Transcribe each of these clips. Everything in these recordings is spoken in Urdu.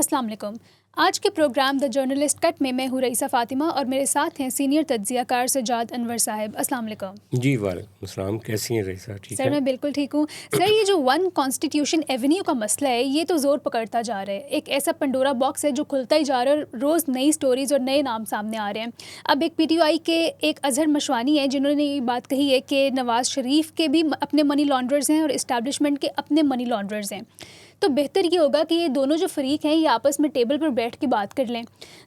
السلام علیکم. آج کے پروگرام دا جرنلسٹ کٹ میں ہوں رئیسہ فاطمہ اور میرے ساتھ ہیں سینئر تجزیہ کار سجاد انور صاحب. السلام علیکم. جی وعلیکم السلام. کیسی ہیں رئیسہ؟ ٹھیک ہے سر, میں بالکل ٹھیک ہوں. سر, یہ جو ون کانسٹیٹیوشن ایونیو کا مسئلہ ہے یہ تو زور پکڑتا جا رہا ہے. ایک ایسا پنڈورا باکس ہے جو کھلتا ہی جا رہا ہے اور روز نئی سٹوریز اور نئے نام سامنے آ رہے ہیں. اب ایک پی ٹی آئی کے ایک اظہر مشوانی ہیں جنہوں نے یہ بات کہی ہے کہ نواز شریف کے بھی اپنے منی لانڈررز ہیں اور اسٹیبلشمنٹ کے اپنے منی لانڈررز ہیں. تو بہتر یہ ہوگا کہ یہ دونوں جو فریق ہیں یہ آپس میں ٹیبل پر بیٹھ کے بات کر لیں.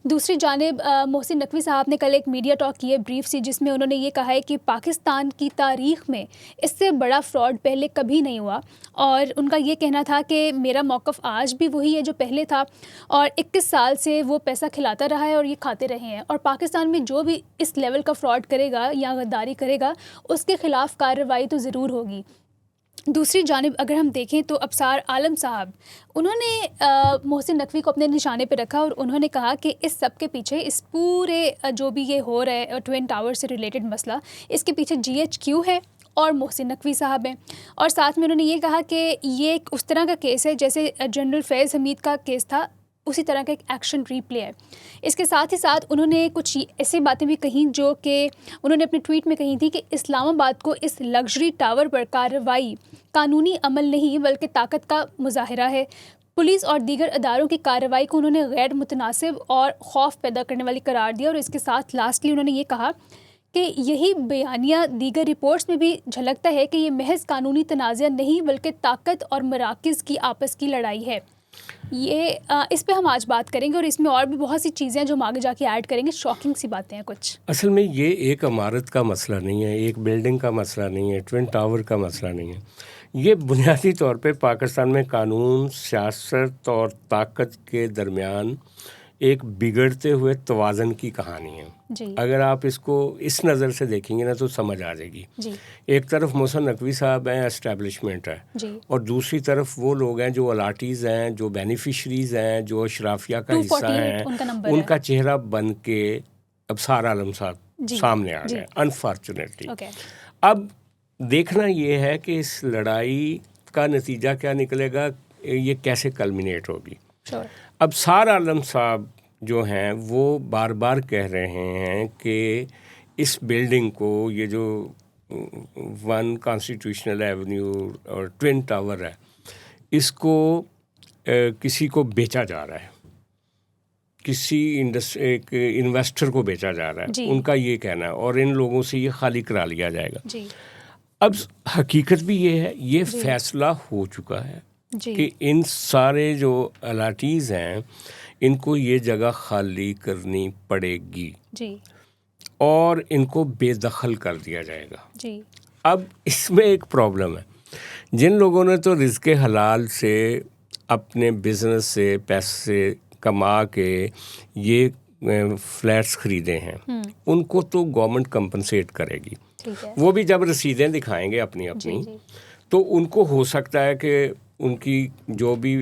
دوسری جانب محسن نقوی صاحب نے کل ایک میڈیا ٹاک کی ہے بریف سی, جس میں انہوں نے یہ کہا ہے کہ پاکستان کی تاریخ میں اس سے بڑا فراڈ پہلے کبھی نہیں ہوا, اور ان کا یہ کہنا تھا کہ میرا موقف آج بھی وہی ہے جو پہلے تھا, اور 21 سال سے وہ پیسہ کھلاتا رہا ہے اور یہ کھاتے رہے ہیں, اور پاکستان میں جو بھی اس لیول کا فراڈ کرے گا یا غداری کرے گا اس کے خلاف کارروائی تو ضرور ہوگی. دوسری جانب اگر ہم دیکھیں تو ابصار عالم صاحب, انہوں نے محسن نقوی کو اپنے نشانے پہ رکھا اور انہوں نے کہا کہ اس سب کے پیچھے, اس پورے جو بھی یہ ہو رہا ہے ٹوین ٹاور سے ریلیٹڈ مسئلہ, اس کے پیچھے GHQ ہے اور محسن نقوی صاحب ہیں. اور ساتھ میں انہوں نے یہ کہا کہ یہ ایک اس طرح کا کیس ہے جیسے جنرل فیض حمید کا کیس تھا, اسی طرح کا ایک ایکشن ریپلے ہے. اس کے ساتھ ہی ساتھ انہوں نے کچھ ایسی باتیں بھی کہیں جو کہ انہوں نے اپنے ٹویٹ میں کہی تھی کہ اسلام آباد کو اس لگژری ٹاور پر کارروائی قانونی عمل نہیں بلکہ طاقت کا مظاہرہ ہے. پولیس اور دیگر اداروں کی کارروائی کو انہوں نے غیر متناسب اور خوف پیدا کرنے والی قرار دیا. اور اس کے ساتھ لاسٹلی انہوں نے یہ کہا کہ یہی بیانیہ دیگر رپورٹس میں بھی جھلکتا ہے کہ یہ محض قانونی تنازع نہیں بلکہ طاقت اور مراکز کی آپس کی لڑائی ہے. یہ اس پہ ہم آج بات کریں گے اور اس میں اور بھی بہت سی چیزیں ہیں جو ہم آگے جا کے ایڈ کریں گے. شاکنگ سی باتیں ہیں کچھ. اصل میں یہ ایک عمارت کا مسئلہ نہیں ہے, ایک بلڈنگ کا مسئلہ نہیں ہے, ٹوین ٹاور کا مسئلہ نہیں ہے. یہ بنیادی طور پہ پاکستان میں قانون, سیاست اور طاقت کے درمیان ایک بگڑتے ہوئے توازن کی کہانی ہے. جی. اگر آپ اس کو اس نظر سے دیکھیں گے نا تو سمجھ آ جائے گی. جی. ایک طرف محسن نقوی صاحب ہیں, اسٹیبلشمنٹ ہے. جی. اور دوسری طرف وہ لوگ ہیں جو الاٹیز ہیں, جو بینیفیشریز ہیں, جو اشرافیہ کا حصہ ہیں, ان کا چہرہ بن کے ابصار عالم صاحب سامنے آ گئے انفارچونیٹلی. اب دیکھنا یہ ہے کہ اس لڑائی کا نتیجہ کیا نکلے گا, یہ کیسے کلمینیٹ ہوگی. ابصار عالم صاحب جو ہیں وہ بار بار کہہ رہے ہیں کہ اس بلڈنگ کو, یہ جو ون کانسٹیٹیوشنل ایونیو اور ٹوین ٹاور ہے, اس کو کسی کو بیچا جا رہا ہے, کسی ایک انویسٹر کو بیچا جا رہا ہے. ان کا یہ کہنا ہے, اور ان لوگوں سے یہ خالی کرا لیا جائے گا. اب حقیقت بھی یہ ہے, یہ فیصلہ ہو چکا ہے کہ ان سارے جو الاٹیز ہیں ان کو یہ جگہ خالی کرنی پڑے گی اور ان کو بے دخل کر دیا جائے گا. اب اس میں ایک پرابلم ہے, جن لوگوں نے تو رزق حلال سے اپنے بزنس سے پیسے کما کے یہ فلیٹس خریدے ہیں, ان کو تو گورنمنٹ کمپنسیٹ کرے گی. وہ بھی جب رسیدیں دکھائیں گے اپنی تو ان کو ہو سکتا ہے کہ ان کی جو بھی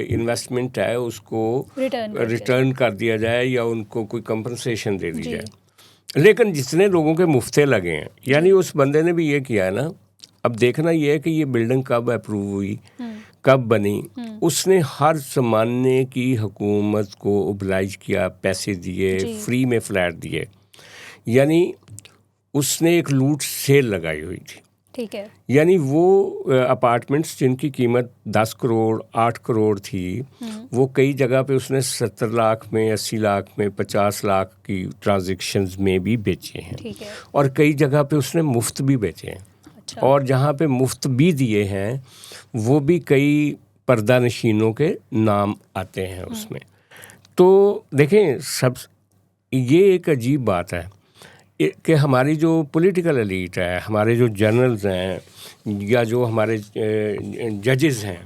انویسٹمنٹ ہے اس کو ریٹرن کر دیا جائے یا ان کو کوئی کمپنسیشن دے دی جائے. لیکن جتنے لوگوں کے مفتے لگے ہیں, یعنی اس بندے نے بھی یہ کیا ہے نا, اب دیکھنا یہ ہے کہ یہ بلڈنگ کب اپروو ہوئی, کب بنی. اس نے ہر زمانے کی حکومت کو اوبلائج کیا, پیسے دیے, فری میں فلیٹ دیے. یعنی اس نے ایک لوٹ سیل لگائی ہوئی تھی. ٹھیک ہے. یعنی وہ اپارٹمنٹس جن کی قیمت 10 کروڑ 8 کروڑ تھی, وہ کئی جگہ پہ اس نے 70 لاکھ میں, 80 لاکھ میں, 50 لاکھ کی ٹرانزیکشنز میں بھی بیچے ہیں. اور کئی جگہ پہ اس نے مفت بھی بیچے ہیں. اور جہاں پہ مفت بھی دیے ہیں وہ بھی کئی پردہ نشینوں کے نام آتے ہیں اس میں. تو دیکھیں, یہ ایک عجیب بات ہے کہ ہماری جو پولیٹیکل ایلیٹ ہے, ہمارے جو جنرلز ہیں یا جو ہمارے ججز ہیں,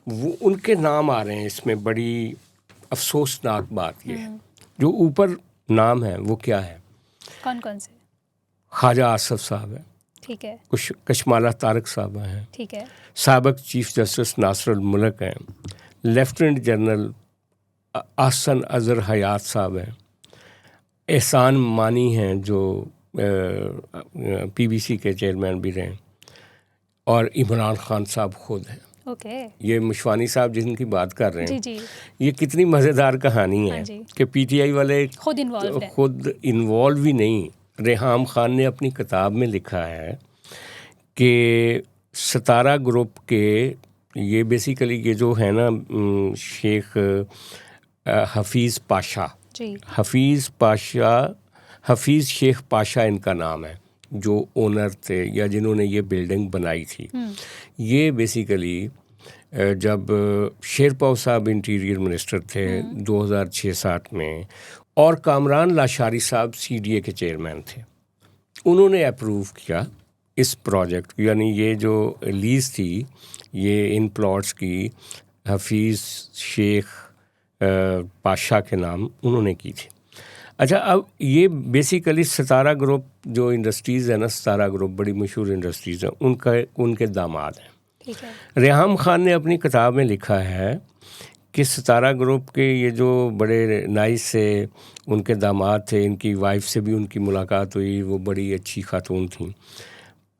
وہ ان کے نام آ رہے ہیں اس میں. بڑی افسوسناک بات یہ ہے. جو اوپر نام ہے وہ کیا ہے؟ کون کون سے؟ خواجہ آصف صاحب ہیں, ٹھیک ہے. کشمالہ طارق صاحب ہیں, ٹھیک ہے. سابق چیف جسٹس ناصر الملک ہیں, لیفٹیننٹ جنرل احسن اظہر حیات صاحب ہیں, احسان مانی ہیں جو PBC کے چیئرمین بھی رہے, اور عمران خان صاحب خود ہیں. یہ مشوانی صاحب جن کی بات کر رہے ہیں, یہ کتنی مزیدار کہانی ہے کہ پی ٹی آئی والے خود انوالو ہی نہیں. ریحام خان نے اپنی کتاب میں لکھا ہے کہ ستارہ گروپ کے یہ بیسیکلی یہ جو ہے نا شیخ حفیظ پاشا, حفیظ شیخ پاشا ان کا نام ہے, جو اونر تھے یا جنہوں نے یہ بلڈنگ بنائی تھی. یہ بیسیکلی جب شیرپاؤ صاحب انٹیریئر منسٹر تھے 2006-07 میں, اور کامران لاشاری صاحب سی ڈی اے کے چیئرمین تھے, انہوں نے اپروو کیا اس پروجیکٹ, یعنی یہ جو لیز تھی یہ ان پلاٹس کی حفیظ شیخ پاشا کے نام انہوں نے کی تھی. اچھا, اب یہ بیسیکلی ستارہ گروپ جو انڈسٹریز ہے نا, ستارہ گروپ بڑی مشہور انڈسٹریز ہیں, ان کے داماد ہیں. ریحام خان نے اپنی کتاب میں لکھا ہے کہ ستارہ گروپ کے یہ جو بڑے نائس سے ان کے داماد تھے, ان کی وائف سے بھی ان کی ملاقات ہوئی, وہ بڑی اچھی خاتون تھیں.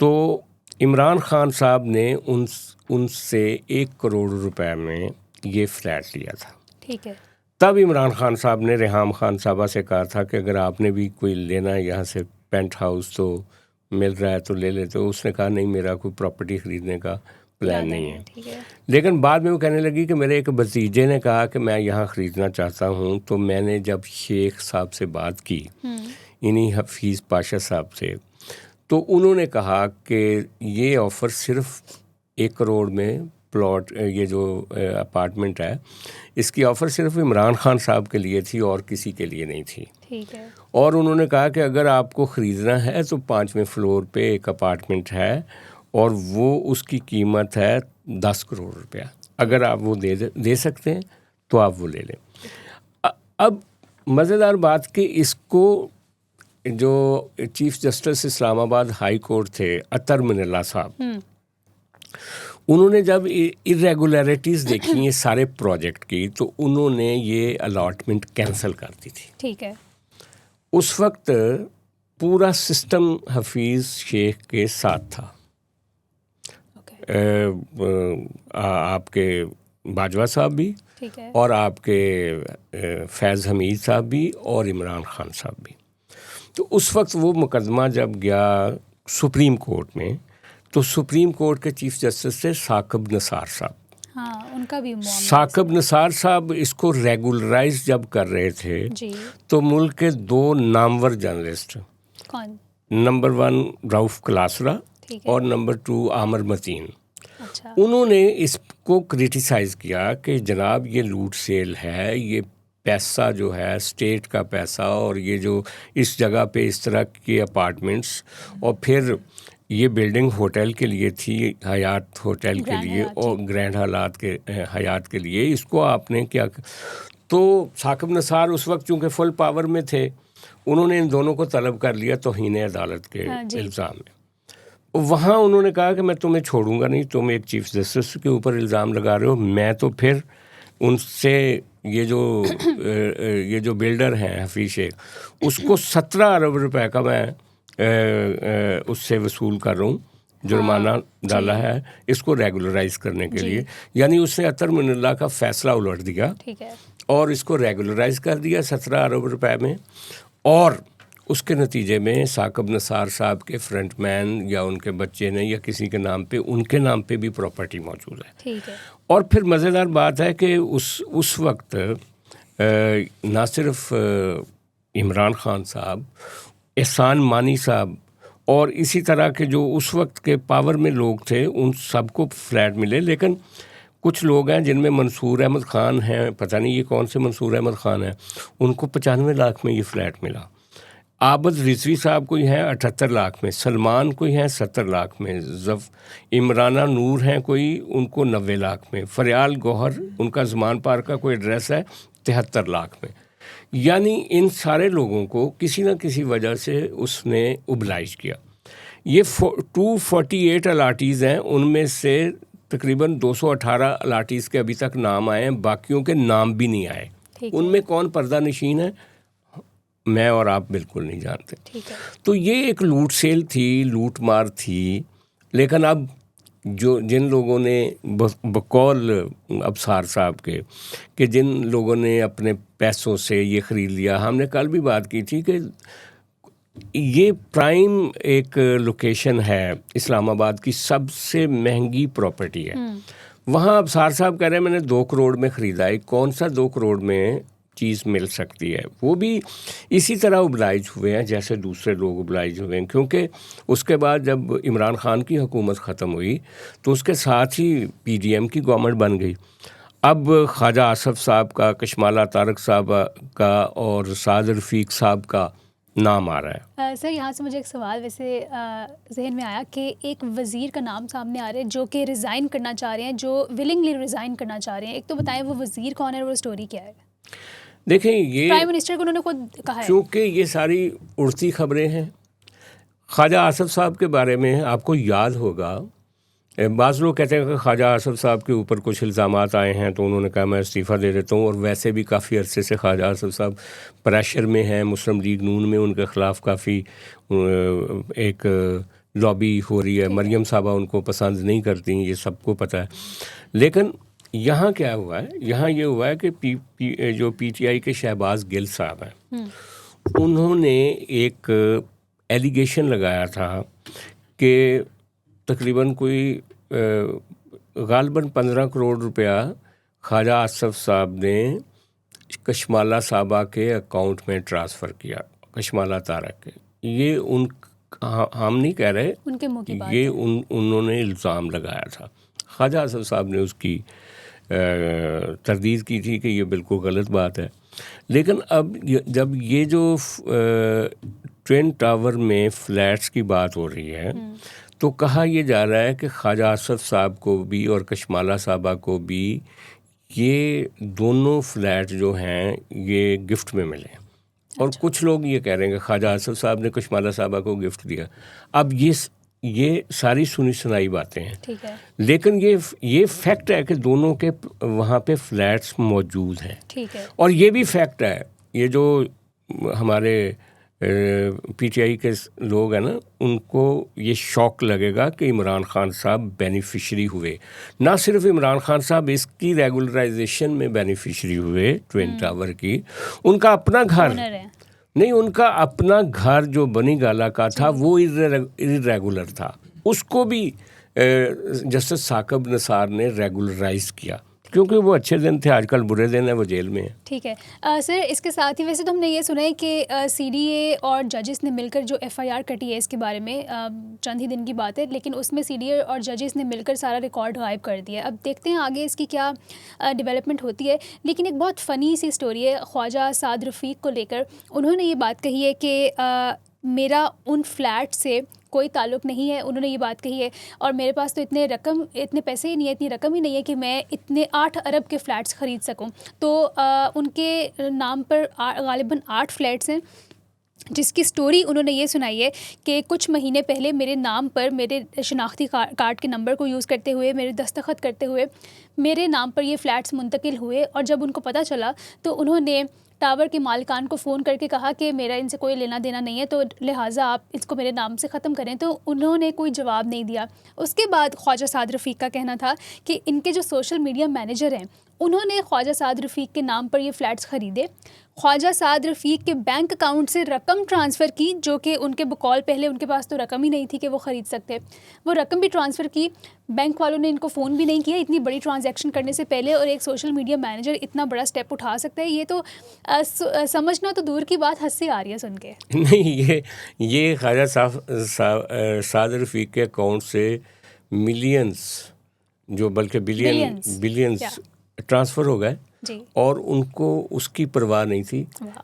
تو عمران خان صاحب نے ان سے 1 کروڑ روپے میں یہ فلیٹ لیا تھا. ٹھیک ہے. تب عمران خان صاحب نے ریحام خان صاحبہ سے کہا تھا کہ اگر آپ نے بھی کوئی لینا ہے یہاں سے پینٹ ہاؤس تو مل رہا ہے تو لے لیتے. اس نے کہا نہیں, میرا کوئی پراپرٹی خریدنے کا پلان نہیں ہے. لیکن بعد میں وہ کہنے لگی کہ میرے ایک بھتیجے نے کہا کہ میں یہاں خریدنا چاہتا ہوں. تو میں نے جب شیخ صاحب سے بات کی, انہی حفیظ پاشا صاحب سے, تو انہوں نے کہا کہ یہ آفر صرف 1 کروڑ میں پلاٹ, یہ جو اپارٹمنٹ ہے اس کی آفر صرف عمران خان صاحب کے لیے تھی اور کسی کے لیے نہیں تھی. ٹھیک ہے. اور انہوں نے کہا کہ اگر آپ کو خریدنا ہے تو 5ویں فلور پہ ایک اپارٹمنٹ ہے اور وہ اس کی قیمت ہے 10 کروڑ روپیہ. اگر آپ وہ دے سکتے ہیں تو آپ وہ لے لیں. اب مزیدار بات کہ اس کو جو چیف جسٹس اسلام آباد ہائی کورٹ تھے اطہر من اللہ صاحب, انہوں نے جب irregularities دیکھی ہیں سارے پروجیکٹ کی, تو انہوں نے یہ الاٹمنٹ کینسل کر دی تھی. ٹھیک ہے. اس وقت پورا سسٹم حفیظ شیخ کے ساتھ تھا. آپ کے باجوہ صاحب بھی اور آپ کے فیض حمید صاحب بھی اور عمران خان صاحب بھی. تو اس وقت وہ مقدمہ جب گیا سپریم کورٹ میں, تو سپریم کورٹ کے چیف جسٹس تھے ثاقب نثار صاحب. ان کا بھی ثاقب نثار صاحب اس کو ریگولرائز جب کر رہے تھے تو ملک کے 2 نامور جرنلسٹ, نمبر 1 راؤف کلاسرا اور نمبر 2 عامر متین, انہوں نے اس کو کرٹیسائز کیا کہ جناب یہ لوٹ سیل ہے, یہ پیسہ جو ہے اسٹیٹ کا پیسہ, اور یہ جو اس جگہ پہ اس طرح کے اپارٹمنٹس, اور پھر یہ بلڈنگ ہوٹل کے لیے تھی, حیات ہوٹل کے لیے اور گرینڈ حیات کے لیے, اس کو آپ نے کیا. تو ثاقب نثار اس وقت چونکہ فل پاور میں تھے, انہوں نے ان دونوں کو طلب کر لیا توہین عدالت کے الزام میں. وہاں انہوں نے کہا کہ میں تمہیں چھوڑوں گا نہیں, تم ایک چیف جسٹس کے اوپر الزام لگا رہے ہو, میں تو پھر ان سے یہ جو بلڈر ہیں حفیظ شیخ, اس کو 17 ارب روپے کا میں اس سے وصول کر رہا ہوں, جرمانہ ڈالا ہے اس کو ریگولرائز کرنے کے لیے. یعنی اس نے اطہر من اللہ کا فیصلہ الٹ دیا اور اس کو ریگولرائز کر دیا 17 ارب روپے میں. اور اس کے نتیجے میں ثاقب نثار صاحب کے فرنٹ مین یا ان کے بچے نے یا کسی کے نام پہ, ان کے نام پہ بھی پراپرٹی موجود ہے. اور پھر مزیدار بات ہے کہ اس وقت نہ صرف عمران خان صاحب, احسان مانی صاحب اور اسی طرح کے جو اس وقت کے پاور میں لوگ تھے, ان سب کو فلیٹ ملے. لیکن کچھ لوگ ہیں جن میں منصور احمد خان ہیں, پتہ نہیں یہ کون سے منصور احمد خان ہیں, ان کو 95 لاکھ میں یہ فلیٹ ملا. عابد رضوی صاحب کوئی ہیں 78 لاکھ میں, سلمان کوئی ہیں 70 لاکھ میں, عمرانہ نور ہیں کوئی, ان کو 90 لاکھ میں, فریال گوہر ان کا زمان پارک کا کوئی ایڈریس ہے 73 لاکھ میں. یعنی ان سارے لوگوں کو کسی نہ کسی وجہ سے اس نے اوبلائج کیا. یہ 248 الاٹیز ہیں, ان میں سے تقریباً 218 الاٹیز کے ابھی تک نام آئے ہیں, باقیوں کے نام بھی نہیں آئے. ان میں کون پردہ نشین ہے میں اور آپ بالکل نہیں جانتے. تو یہ ایک لوٹ سیل تھی, لوٹ مار تھی. لیکن اب جن لوگوں نے بقول ابصار صاحب کے کہ جن لوگوں نے اپنے پیسوں سے یہ خرید لیا. ہم نے کل بھی بات کی تھی کہ یہ پرائم ایک لوکیشن ہے اسلام آباد کی, سب سے مہنگی پراپرٹی ہے. وہاں ابصار صاحب کہہ رہے ہیں میں نے 2 کروڑ میں خریدا ہے. کون سا 2 کروڑ میں چیز مل سکتی ہے؟ وہ بھی اسی طرح ابلائج ہوئے ہیں جیسے دوسرے لوگ ابلائج ہوئے ہیں, کیونکہ اس کے بعد جب عمران خان کی حکومت ختم ہوئی تو اس کے ساتھ ہی پی ڈی ایم کی گورنمنٹ بن گئی. اب خواجہ آصف صاحب کا, کشمالہ طارق صاحب کا اور سعد رفیق صاحب کا نام آ رہا ہے. سر یہاں سے مجھے ایک سوال ویسے ذہن میں آیا کہ ایک وزیر کا نام سامنے آ رہا ہے جو کہ ریزائن کرنا چاہ رہے ہیں, جو ولنگلی ریزائن کرنا چاہ رہے ہیں. ایک تو بتائیں وہ وزیر کون ہے اور وہ اسٹوری کیا ہے؟ دیکھیں یہ پرائم منسٹر کو انہوں نے خود کہا ہے, چونکہ یہ ساری اڑتی خبریں ہیں. خواجہ آصف صاحب کے بارے میں آپ کو یاد ہوگا, بعض لوگ کہتے ہیں کہ خواجہ آصف صاحب کے اوپر کچھ الزامات آئے ہیں تو انہوں نے کہا میں استعفیٰ دے دیتا ہوں, اور ویسے بھی کافی عرصے سے خواجہ آصف صاحب پریشر میں ہیں. مسلم لیگ نون میں ان کے خلاف کافی ایک لابی ہو رہی ہے. مریم صاحبہ ان کو پسند نہیں کرتی, یہ سب کو پتہ ہے. لیکن یہاں کیا ہوا ہے, یہاں یہ ہوا ہے کہ جو پی ٹی آئی کے شہباز گل صاحب ہیں, انہوں نے ایک ایلیگیشن لگایا تھا کہ تقریباً کوئی غالباً 15 کروڑ روپیہ خواجہ آصف صاحب نے کشمالہ صاحبہ کے اکاؤنٹ میں ٹرانسفر کیا, کشمالہ طارق کے. یہ ہم نہیں کہہ رہے, ان کے منہ کی بات یہ انہوں نے الزام لگایا تھا. خواجہ آصف صاحب نے اس کی تردید کی تھی کہ یہ بالکل غلط بات ہے. لیکن اب جب یہ جو ٹوین ٹاور میں فلیٹس کی بات ہو رہی ہے تو کہا یہ جا رہا ہے کہ خواجہ آصف صاحب کو بھی اور کشمالہ صاحبہ کو بھی یہ دونوں فلیٹ جو ہیں یہ گفٹ میں ملے. اور کچھ لوگ یہ کہہ رہے ہیں کہ خواجہ آصف صاحب نے کشمالہ صاحبہ کو گفٹ دیا. اب یہ ساری سنی سنائی باتیں ہیں, لیکن یہ فیکٹ ہے کہ دونوں کے وہاں پہ فلیٹس موجود ہیں. اور یہ بھی فیکٹ ہے, یہ جو ہمارے پی ٹی آئی کے لوگ ہیں نا, ان کو یہ شوق لگے گا کہ عمران خان صاحب بینیفیشری ہوئے. نہ صرف عمران خان صاحب اس کی ریگولرائزیشن میں بینیفیشری ہوئے ٹوین ٹاور کی, ان کا اپنا گھر نہیں, ان کا اپنا گھر جو بنی گالا کا تھا وہ irregular تھا, اس کو بھی جسٹس ثاقب نثار نے ریگولرائز کیا کیونکہ وہ اچھے دن تھے. آج کل برے دن ہیں, وہ جیل میں ہیں. ٹھیک ہے سر, اس کے ساتھ ہی ویسے تو ہم نے یہ سنا ہے کہ سی ڈی اے اور ججز نے مل کر جو ایف آئی آر کٹی ہے اس کے بارے میں چند ہی دن کی بات ہے, لیکن اس میں سی ڈی اے اور ججز نے مل کر سارا ریکارڈ غائب کر دیا. اب دیکھتے ہیں آگے اس کی کیا ڈیولپمنٹ ہوتی ہے. لیکن ایک بہت فنی سی اسٹوری ہے خواجہ سعد رفیق کو لے کر. انہوں نے یہ بات کہی ہے کہ میرا ان فلیٹ سے کوئی تعلق نہیں ہے. انہوں نے یہ بات کہی ہے, اور میرے پاس تو اتنے پیسے ہی نہیں ہے, اتنی رقم ہی نہیں ہے کہ میں اتنے 8 ارب کے فلیٹس خرید سکوں. تو ان کے نام پر غالباً 8 فلیٹس ہیں, جس کی سٹوری انہوں نے یہ سنائی ہے کہ کچھ مہینے پہلے میرے نام پر میرے شناختی کارڈ کے نمبر کو یوز کرتے ہوئے, میرے دستخط کرتے ہوئے میرے نام پر یہ فلیٹس منتقل ہوئے. اور جب ان کو پتہ چلا تو انہوں نے ٹاور کے مالکان کو فون کر کے کہا کہ میرا ان سے کوئی لینا دینا نہیں ہے, تو لہٰذا آپ اس کو میرے نام سے ختم کریں. تو انہوں نے کوئی جواب نہیں دیا. اس کے بعد خواجہ سعد رفیق کا کہنا تھا کہ ان کے جو سوشل میڈیا مینیجر ہیں انہوں نے خواجہ سعد رفیق کے نام پر یہ فلیٹس خریدے. خواجہ سعد رفیق کے بینک اکاؤنٹ سے رقم ٹرانسفر کی, جو کہ ان کے بقول پہلے ان کے پاس تو رقم ہی نہیں تھی کہ وہ خرید سکتے. وہ رقم بھی ٹرانسفر کی, بینک والوں نے ان کو فون بھی نہیں کیا اتنی بڑی ٹرانزیکشن کرنے سے پہلے. اور ایک سوشل میڈیا مینیجر اتنا بڑا اسٹیپ اٹھا سکتا ہے, یہ تو سمجھنا تو دور کی بات, ہنسی آ رہی ہے سن کے. نہیں, یہ خواجہ سعد رفیق کے اکاؤنٹ سے ملینز جو بلکہ بلینز ٹرانسفر ہو گئے جی. اور ان کو اس کی پرواہ نہیں تھی,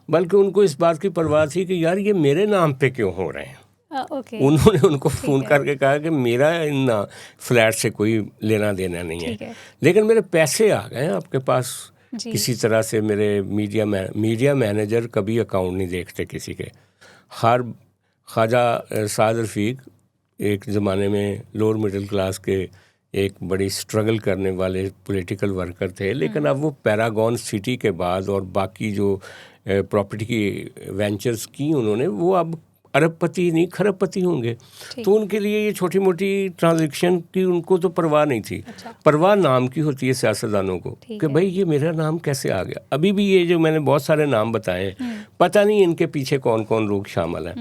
بلکہ ان کو اس بات کی پرواہ تھی کہ یار یہ میرے نام پہ کیوں ہو رہے ہیں. انہوں نے ان کو فون کر کے کہا کہ میرا ان فلیٹ سے کوئی لینا دینا نہیں ہے, لیکن میرے پیسے آ گئے ہیں آپ کے پاس کسی طرح سے. میرے میڈیا مینیجر کبھی اکاؤنٹ نہیں دیکھتے کسی کے. خواجہ سعد رفیق ایک زمانے میں لوور مڈل کلاس کے ایک بڑی اسٹرگل کرنے والے پولیٹیکل ورکر تھے, لیکن اب وہ پیراگون سٹی کے بعد اور باقی جو پراپرٹی کی وینچرز کی انہوں نے, وہ اب ارب پتی نہیں کھرب پتی ہوں گے. تو ان کے لیے یہ چھوٹی موٹی ٹرانزیکشن کی ان کو تو پرواہ نہیں تھی. پرواہ نام کی ہوتی ہے سیاستدانوں کو کہ بھائی یہ میرا نام کیسے آ گیا. ابھی بھی یہ جو میں نے بہت سارے نام بتائے پتہ نہیں ان کے پیچھے کون کون لوگ شامل ہیں.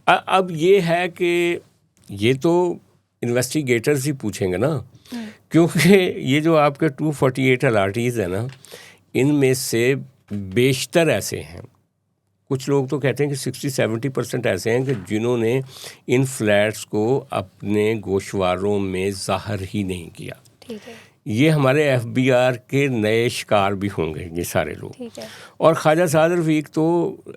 اب یہ ہے کہ یہ تو انویسٹیگیٹرز ہی پوچھیں گے نا, کیونکہ یہ جو آپ کے 248 الاٹیز ہیں نا, ان میں سے بیشتر ایسے ہیں, کچھ لوگ تو کہتے ہیں کہ 60-70% ایسے ہیں کہ جنہوں نے ان فلیٹس کو اپنے گوشواروں میں ظاہر ہی نہیں کیا. یہ ہمارے ایف بی آر کے نئے شکار بھی ہوں گے یہ سارے لوگ. اور خواجہ سعد رفیق تو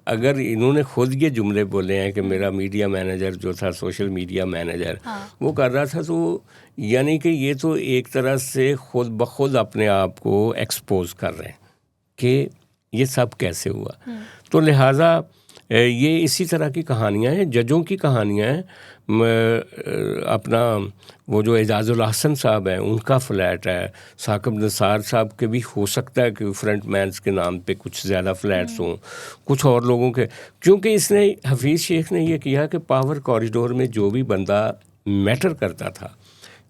اگر انہوں نے خود یہ جملے بولے ہیں کہ میرا میڈیا مینیجر جو تھا, سوشل میڈیا مینیجر, وہ کر رہا تھا, تو یعنی کہ یہ تو ایک طرح سے خود بخود اپنے آپ کو ایکسپوز کر رہے ہیں کہ یہ سب کیسے ہوا. تو لہٰذا یہ اسی طرح کی کہانیاں ہیں, ججوں کی کہانیاں ہیں. اپنا وہ جو اعجاز الحسن صاحب ہیں ان کا فلیٹ ہے, ثاقب نثار صاحب کے بھی ہو سکتا ہے کہ فرنٹ مینس کے نام پہ کچھ زیادہ فلیٹس ہوں, کچھ اور لوگوں کے, کیونکہ اس نے حفیظ شیخ نے یہ کیا کہ پاور کوریڈور میں جو بھی بندہ میٹر کرتا تھا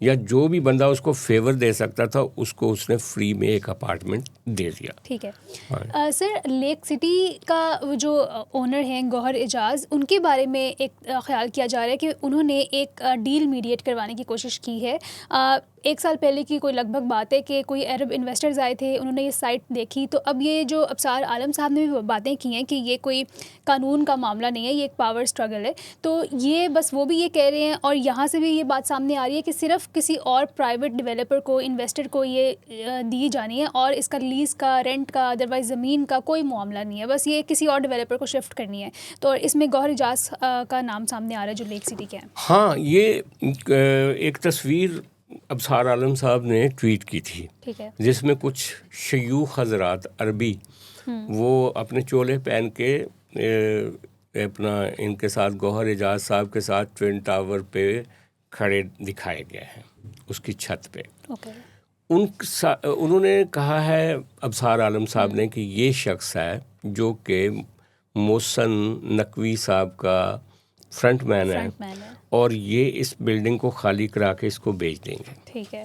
یا جو بھی بندہ اس کو فیور دے سکتا تھا اس کو اس نے فری میں ایک اپارٹمنٹ دے دیا. ٹھیک ہے سر, لیک سٹی کا جو اونر ہیں گوہر اعجاز, ان کے بارے میں ایک خیال کیا جا رہا ہے کہ انہوں نے ایک ڈیل میڈیٹ کروانے کی کوشش کی ہے. 1 سال پہلے کی کوئی لگ بھگ بات ہے کہ کوئی عرب انویسٹرز آئے تھے, انہوں نے یہ سائٹ دیکھی, تو اب یہ جو ابصار عالم صاحب نے بھی باتیں کی ہیں کہ یہ کوئی قانون کا معاملہ نہیں ہے, یہ ایک پاور اسٹرگل ہے, تو یہ بس وہ بھی یہ کہہ رہے ہیں, اور یہاں سے بھی یہ بات سامنے آ رہی ہے کہ صرف کسی اور پرائیویٹ ڈیولپر کو, انویسٹر کو یہ دی جانی ہے, اور اس کا لیز کا, رینٹ کا, ادروائز زمین کا کوئی معاملہ نہیں ہے, بس یہ کسی اور ڈیولپر کو شفٹ کرنی ہے. تو اس میں گوہر اعجاز کا نام سامنے آ رہا ہے جو لیک سٹی کے ہیں. ہاں, یہ ایک تصویر ابصار عالم صاحب نے ٹویٹ کی تھی جس میں کچھ شیوخ حضرات عربی وہ اپنے چولے پہن کے اپنا ان کے ساتھ گوہر اعجاز صاحب کے ساتھ ٹوین ٹاور پہ کھڑے دکھائے گئے ہیں اس کی چھت پہ. انہوں نے کہا ہے ابصار عالم صاحب نے کہ یہ شخص ہے جو کہ محسن نقوی صاحب کا فرنٹ مین ہے اور یہ اس بلڈنگ کو خالی کرا کے اس کو بیچ دیں گے. ٹھیک ہے.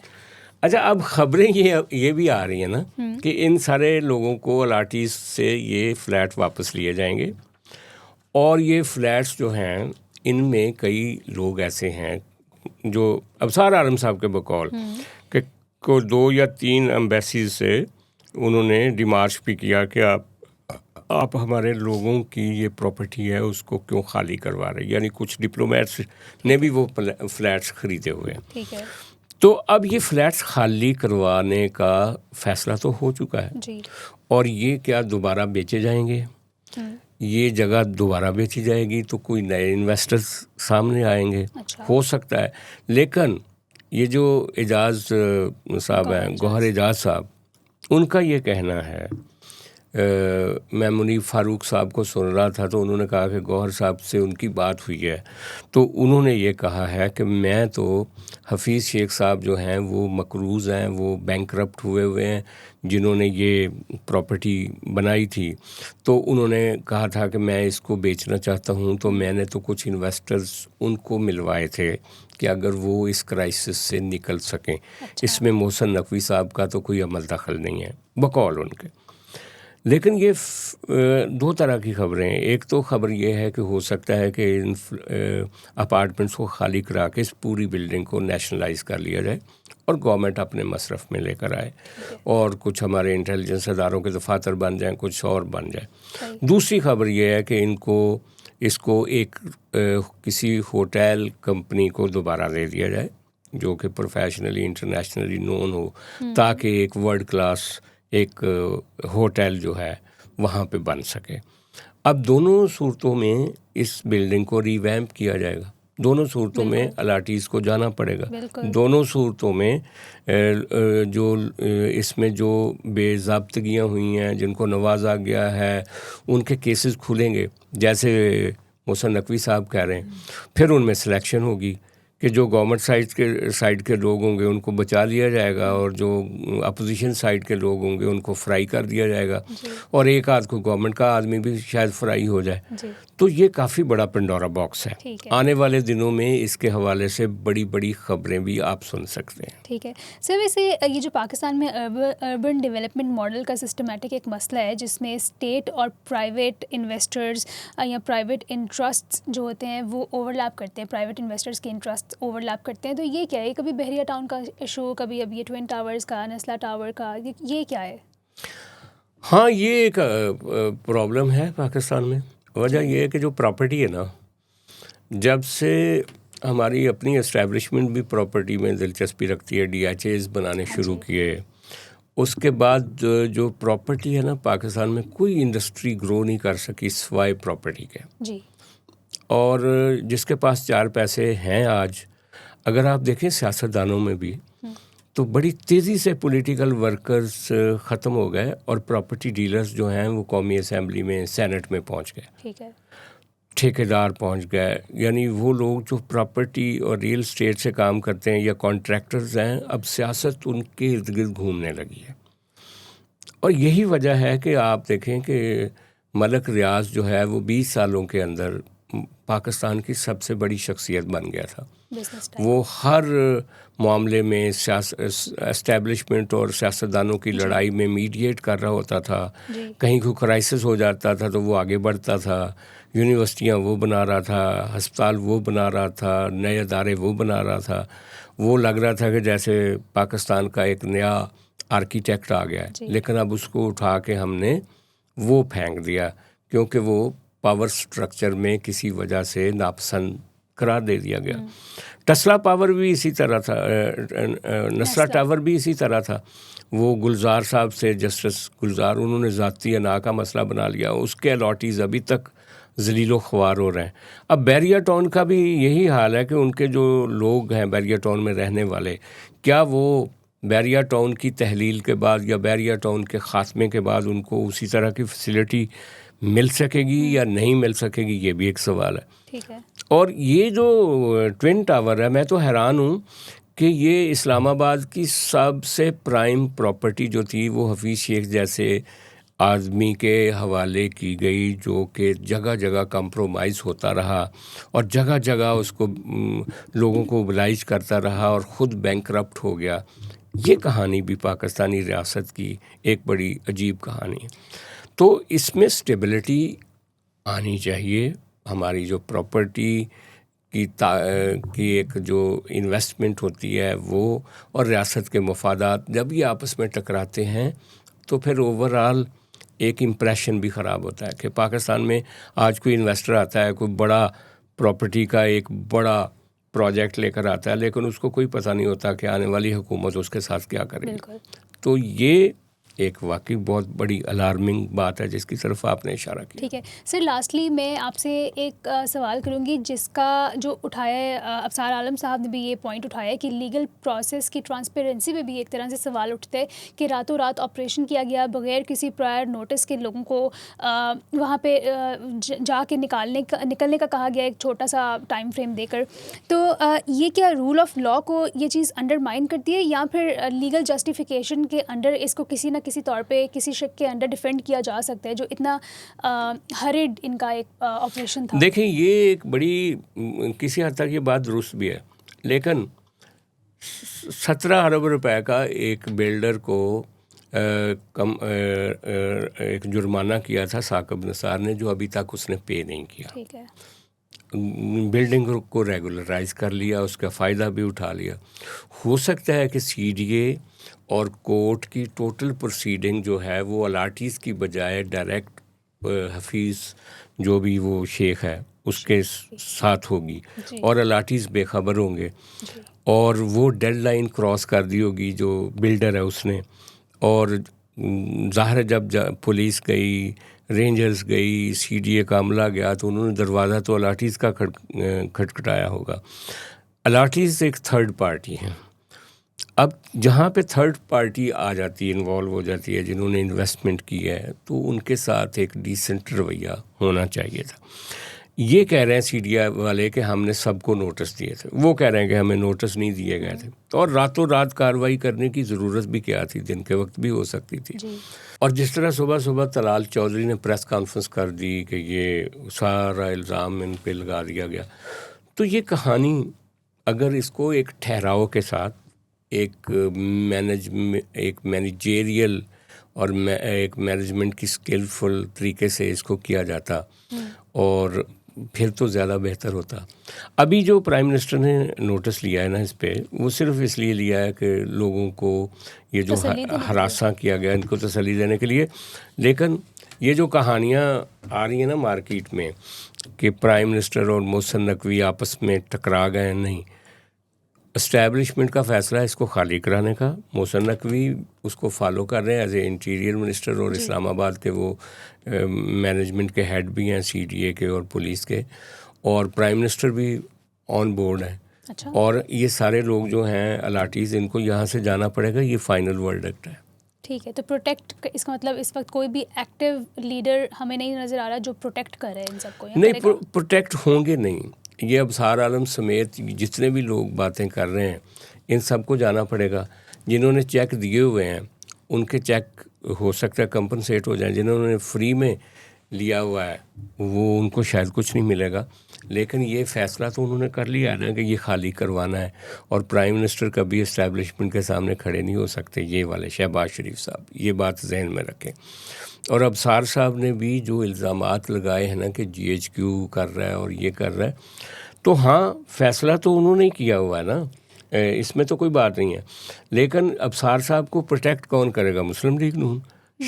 اچھا, اب خبریں یہ بھی آ رہی ہیں نا کہ ان سارے لوگوں کو الاٹیز سے یہ فلیٹ واپس لیے جائیں گے, اور یہ فلیٹس جو ہیں ان میں کئی لوگ ایسے ہیں جو ابصار عالم صاحب کے بقول کہ کو 2 یا 3 ایمبیسیز سے انہوں نے ڈیمارش بھی کیا کہ آپ ہمارے لوگوں کی یہ پراپرٹی ہے اس کو کیوں خالی کروا رہے, یعنی کچھ ڈپلومیٹس نے بھی وہ فلیٹس خریدے ہوئے ہیں. ٹھیک ہے. تو اب یہ فلیٹس خالی کروانے کا فیصلہ تو ہو چکا ہے جی, اور یہ کیا دوبارہ بیچے جائیں گے, یہ جگہ دوبارہ بیچی جائے گی تو کوئی نئے انویسٹرز سامنے آئیں گے. ہو سکتا ہے, لیکن یہ جو اعجاز صاحب ہیں, گوہر اعجاز صاحب, ان کا یہ کہنا ہے, میں منیب فاروق صاحب کو سن رہا تھا تو انہوں نے کہا کہ گوہر صاحب سے ان کی بات ہوئی ہے تو انہوں نے یہ کہا ہے کہ میں تو حفیظ شیخ صاحب جو ہیں وہ مقروض ہیں, وہ بینکرپٹ ہوئے ہیں جنہوں نے یہ پراپرٹی بنائی تھی, تو انہوں نے کہا تھا کہ میں اس کو بیچنا چاہتا ہوں, تو میں نے تو کچھ انویسٹرز ان کو ملوائے تھے کہ اگر وہ اس کرائسس سے نکل سکیں. اس میں محسن نقوی صاحب کا تو کوئی عمل دخل نہیں ہے بقول ان کے. لیکن یہ 2 طرح کی خبریں ہیں. ایک تو خبر یہ ہے کہ ہو سکتا ہے کہ ان اپارٹمنٹس کو خالی کرا کے اس پوری بلڈنگ کو نیشنلائز کر لیا جائے اور گورنمنٹ اپنے مصرف میں لے کر آئے اور کچھ ہمارے انٹیلیجنس اداروں کے دفاتر بن جائیں, کچھ اور بن جائے. دوسری خبر یہ ہے کہ اس کو ایک کسی ہوٹل کمپنی کو دوبارہ دے دیا جائے جو کہ پروفیشنلی انٹرنیشنلی نون ہو, تاکہ ایک ورلڈ کلاس ایک ہوٹل جو ہے وہاں پہ بن سکے. اب دونوں صورتوں میں اس بلڈنگ کو ریویمپ کیا جائے گا, دونوں صورتوں میں الاٹیز کو جانا پڑے گا, دونوں صورتوں میں جو اس میں جو بے ضابطگیاں ہوئی ہیں, جن کو نوازا گیا ہے, ان کے کیسز کھلیں گے جیسے محسن نقوی صاحب کہہ رہے ہیں. پھر ان میں سلیکشن ہوگی کہ جو گورنمنٹ سائڈ کے لوگ ہوں گے ان کو بچا لیا جائے گا اور جو اپوزیشن سائڈ کے لوگ ہوں گے ان کو فرائی کر دیا جائے گا اور ایک آدھ کو گورنمنٹ کا آدمی بھی شاید فرائی ہو جائے. تو یہ کافی بڑا پنڈورا باکس ہے. آنے والے دنوں میں اس کے حوالے سے بڑی بڑی خبریں بھی آپ سن سکتے ہیں. ٹھیک ہے سر. ویسے یہ جو پاکستان میں اربن ڈیولپمنٹ ماڈل کا سسٹمیٹک ایک مسئلہ ہے جس میں اسٹیٹ اور پرائیویٹ انویسٹرز یا پرائیویٹ انٹرسٹ جو ہوتے ہیں وہ اوور لیپ کرتے ہیں, پرائیویٹ انویسٹرز کے انٹرسٹ اوور لیپ کرتے ہیں. تو یہ کیا ہے؟ کبھی بحریہ ٹاؤن کا ایشو, کبھی اب یہ ٹوئن ٹاورز کا, نسلا ٹاور کا, یہ کیا ہے؟ ہاں یہ ایک پرابلم ہے پاکستان میں. وجہ یہ ہے کہ جو پراپرٹی ہے نا, جب سے ہماری اپنی اسٹیبلشمنٹ بھی پراپرٹی میں دلچسپی رکھتی ہے, ڈی ایچ ایز بنانے شروع کیے, اس کے بعد جو پراپرٹی ہے نا پاکستان میں کوئی انڈسٹری گرو نہیں کر سکی سوائے پراپرٹی کے. جی. اور جس کے پاس چار پیسے ہیں آج, اگر آپ دیکھیں سیاستدانوں میں بھی تو بڑی تیزی سے پولیٹیکل ورکرز ختم ہو گئے اور پراپرٹی ڈیلرز جو ہیں وہ قومی اسمبلی میں, سینٹ میں پہنچ گئے. ٹھیک ہے. ٹھیکیدار پہنچ گئے. یعنی وہ لوگ جو پراپرٹی اور ریئل اسٹیٹ سے کام کرتے ہیں یا کانٹریکٹرز ہیں, اب سیاست ان کے ارد گرد گھومنے لگی ہے. اور یہی وجہ ہے کہ آپ دیکھیں کہ ملک ریاض جو ہے وہ 20 سالوں کے اندر پاکستان کی سب سے بڑی شخصیت بن گیا تھا. وہ ہر معاملے میں اسٹیبلشمنٹ اور سیاستدانوں کی لڑائی میں میڈیٹ کر رہا ہوتا تھا. کہیں کوئی کرائسس ہو جاتا تھا تو وہ آگے بڑھتا تھا. یونیورسٹیاں وہ بنا رہا تھا, ہسپتال وہ بنا رہا تھا, نئے ادارے وہ بنا رہا تھا. وہ لگ رہا تھا کہ جیسے پاکستان کا ایک نیا آرکیٹیکٹ آ گیا ہے. لیکن اب اس کو اٹھا کے ہم نے وہ پھینک دیا کیونکہ وہ پاور سٹرکچر میں کسی وجہ سے ناپسند قرار دے دیا گیا. ٹسلا پاور بھی اسی طرح تھا, نسلا ٹاور بھی اسی طرح تھا. وہ گلزار صاحب سے, جسٹس گلزار, انہوں نے ذاتی انا کا مسئلہ بنا لیا. اس کے الاٹیز ابھی تک ذلیل و خوار ہو رہے ہیں. اب بحریہ ٹاؤن کا بھی یہی حال ہے کہ ان کے جو لوگ ہیں بحریہ ٹاؤن میں رہنے والے, کیا وہ بحریہ ٹاؤن کی تحلیل کے بعد یا بحریہ ٹاؤن کے خاتمے کے بعد ان کو اسی طرح کی فیسلٹی مل سکے گی یا نہیں مل سکے گی, یہ بھی ایک سوال ہے. ٹھیک ہے. اور یہ جو ٹوئن ٹاور ہے, میں تو حیران ہوں کہ یہ اسلام آباد کی سب سے پرائم پراپرٹی جو تھی وہ حفیظ شیخ جیسے آدمی کے حوالے کی گئی, جو کہ جگہ جگہ کمپرومائز ہوتا رہا اور جگہ جگہ اس کو لوگوں کو oblige کرتا رہا اور خود بینکرپٹ ہو گیا. یہ کہانی بھی پاکستانی ریاست کی ایک بڑی عجیب کہانی ہے. تو اس میں اسٹیبلٹی آنی چاہیے. ہماری جو پراپرٹی کی ایک جو انویسٹمنٹ ہوتی ہے وہ اور ریاست کے مفادات جب یہ آپس میں ٹکراتے ہیں تو پھر اوور آل ایک امپریشن بھی خراب ہوتا ہے کہ پاکستان میں آج کوئی انویسٹر آتا ہے, کوئی بڑا پراپرٹی کا ایک بڑا پروجیکٹ لے کر آتا ہے, لیکن اس کو کوئی پتہ نہیں ہوتا کہ آنے والی حکومت اس کے ساتھ کیا کرے گی. تو یہ ایک واقعی بہت بڑی الارمنگ بات ہے جس کی طرف آپ نے اشارہ کیا. ٹھیک ہے سر. لاسٹلی میں آپ سے ایک سوال کروں گی جس کا جو اٹھایا ہے ابصار عالم صاحب نے بھی یہ پوائنٹ اٹھایا ہے کہ لیگل پروسیس کی ٹرانسپیرنسی میں بھی ایک طرح سے سوال اٹھتے ہیں کہ راتوں رات آپریشن کیا گیا بغیر کسی پرائر نوٹس کے, لوگوں کو وہاں پہ جا کے نکلنے کا کہا گیا ایک چھوٹا سا ٹائم فریم دے کر. تو یہ کیا رول آف لا کو یہ چیز انڈرمائن کرتی ہے یا پھر لیگل جسٹیفیکیشن کے انڈر اس کو کسی نہ کسی طور پہ کسی شک کے انڈر ڈیفینڈ کیا جا سکتا ہے جو اتنا ہریڈ ان کا ایک آپریشن تھا؟ دیکھیں یہ ایک بڑی کسی حد تک یہ بات درست بھی ہے, لیکن 17 ارب روپے کا ایک بلڈر کو ایک جرمانہ کیا تھا ثاقب نثار نے, جو ابھی تک اس نے پے نہیں کیا. ٹھیک ہے. بلڈنگ کو ریگولرائز کر لیا, اس کا فائدہ بھی اٹھا لیا. ہو سکتا ہے کہ سی ڈی اے اور کورٹ کی ٹوٹل پروسیڈنگ جو ہے وہ الاٹیز کی بجائے ڈائریکٹ حفیظ جو بھی وہ شیخ ہے اس کے ساتھ ہوگی اور الاٹیز بے خبر ہوں گے, اور وہ ڈیڈ لائن کراس کر دی ہوگی جو بلڈر ہے اس نے. اور ظاہر ہے جب پولیس گئی, رینجرز گئی, سی ڈی اے کا عملہ گیا تو انہوں نے دروازہ تو الاٹیز کا کھٹکھٹایا ہوگا. الاٹیز ایک تھرڈ پارٹی ہیں. اب جہاں پہ تھرڈ پارٹی آ جاتی ہے, انوالو ہو جاتی ہے, جنہوں نے انویسٹمنٹ کی ہے, تو ان کے ساتھ ایک ڈیسنٹ رویہ ہونا چاہیے تھا. یہ کہہ رہے ہیں سی ڈی آئی والے کہ ہم نے سب کو نوٹس دیے تھے، وہ کہہ رہے ہیں کہ ہمیں نوٹس نہیں دیے گئے تھے، اور راتوں رات کارروائی کرنے کی ضرورت بھی کیا تھی، دن کے وقت بھی ہو سکتی تھی. اور جس طرح صبح صبح طلال چودھری نے پریس کانفرنس کر دی کہ یہ سارا الزام ان پہ لگا دیا گیا، تو یہ کہانی اگر اس کو ایک ٹھہراؤ کے ساتھ ایک مینیجیریل اور ایک مینجمنٹ کی اسکلفل طریقے سے اس کو کیا جاتا اور پھر تو زیادہ بہتر ہوتا. ابھی جو پرائم منسٹر نے نوٹس لیا ہے نا اس پہ، وہ صرف اس لیے لیا ہے کہ لوگوں کو یہ جو ہراساں کیا گیا ان کو تسلی دینے کے لیے. لیکن یہ جو کہانیاں آ رہی ہیں نا مارکیٹ میں کہ پرائم منسٹر اور محسن نقوی آپس میں ٹکرا گئے ہیں، نہیں، اسٹیبلشمنٹ کا فیصلہ ہے اس کو خالی کرانے کا. محسن نقوی اس کو فالو کر رہے ہیں ایز اے انٹیریئر منسٹر، اور اسلام آباد کے وہ مینجمنٹ کے ہیڈ بھی ہیں، سی ڈی اے کے اور پولیس کے، اور پرائم منسٹر بھی آن بورڈ ہیں. اور یہ سارے لوگ جو ہیں الاٹیز، ان کو یہاں سے جانا پڑے گا. یہ فائنل ورڈکٹ ہے. ٹھیک ہے، تو پروٹیکٹ اس کا مطلب اس وقت کوئی بھی ایکٹیو لیڈر ہمیں نہیں نظر آ رہا جو پروٹیکٹ کرے ان سب کو؟ نہیں، پروٹیکٹ ہوں گے نہیں. یہ ابصار عالم سمیت جتنے بھی لوگ باتیں کر رہے ہیں ان سب کو جانا پڑے گا. جنہوں نے چیک دیے ہوئے ہیں ان کے چیک ہو سکتا ہے کمپنسیٹ ہو جائیں. جنہوں نے فری میں لیا ہوا ہے وہ ان کو شاید کچھ نہیں ملے گا. لیکن یہ فیصلہ تو انہوں نے کر لیا ہے نا کہ یہ خالی کروانا ہے. اور پرائم منسٹر کبھی اسٹیبلشمنٹ کے سامنے کھڑے نہیں ہو سکتے، یہ والے شہباز شریف صاحب، یہ بات ذہن میں رکھیں. اور ابصار صاحب نے بھی جو الزامات لگائے ہیں نا کہ جی ایچ کیو کر رہا ہے اور یہ کر رہا ہے، تو ہاں فیصلہ تو انہوں نے کیا ہوا ہے نا، اس میں تو کوئی بات نہیں ہے. لیکن ابصار صاحب کو پروٹیکٹ کون کرے گا؟ مسلم لیگ نون،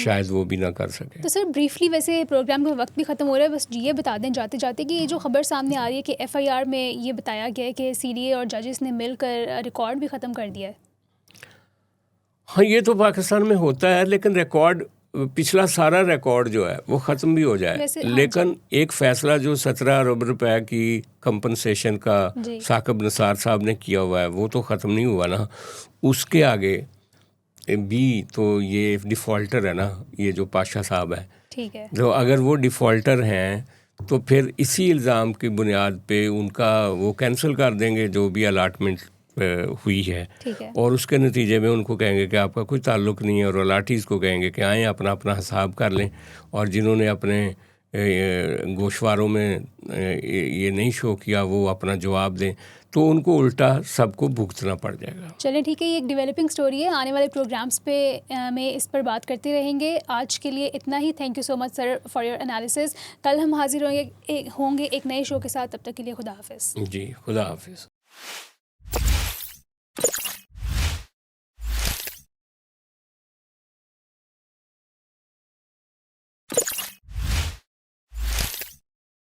شاید وہ بھی نہ کر سکے. تو سر بریفلی، ویسے پروگرام کا وقت بھی ختم ہو رہا ہے، بس یہ بتا دیں جاتے جاتے کہ یہ جو خبر سامنے آ رہی ہے کہ ایف آئی آر میں یہ بتایا گیا ہے کہ سی ڈی اے اور ججز نے مل کر ریکارڈ بھی ختم کر دیا ہے. ہاں یہ تو پاکستان میں ہوتا ہے، لیکن ریکارڈ پچھلا سارا ریکارڈ جو ہے وہ ختم بھی ہو جائے. لیکن ایک فیصلہ جو 17 ارب روپے کی کمپنسیشن کا ثاقب نثار صاحب نے کیا ہوا ہے وہ تو ختم نہیں ہوا نا. اس کے آگے بھی تو یہ ڈیفالٹر ہے نا، یہ جو پاشا صاحب ہے. ٹھیک ہے، تو اگر وہ ڈیفالٹر ہیں تو پھر اسی الزام کی بنیاد پہ ان کا وہ کینسل کر دیں گے جو بھی الاٹمنٹ ہوئی ہے، اور اس کے نتیجے میں ان کو کہیں گے کہ آپ کا کوئی تعلق نہیں ہے، اور الاٹیز کو کہیں گے کہ آئیں اپنا اپنا حساب کر لیں، اور جنہوں نے اپنے گوشواروں میں یہ نہیں شو کیا وہ اپنا جواب دیں، تو ان کو الٹا سب کو بھگتنا پڑ جائے گا. چلیں ٹھیک ہے، یہ ایک ڈیولپنگ سٹوری ہے، آنے والے پروگرامز پہ میں اس پر بات کرتے رہیں گے. آج کے لیے اتنا ہی. Thank you so much sir for your analysis. کل ہم حاضر ہوں گے ایک نئے شو کے ساتھ. تب تک کے لیے خدا حافظ. جی خدا حافظ.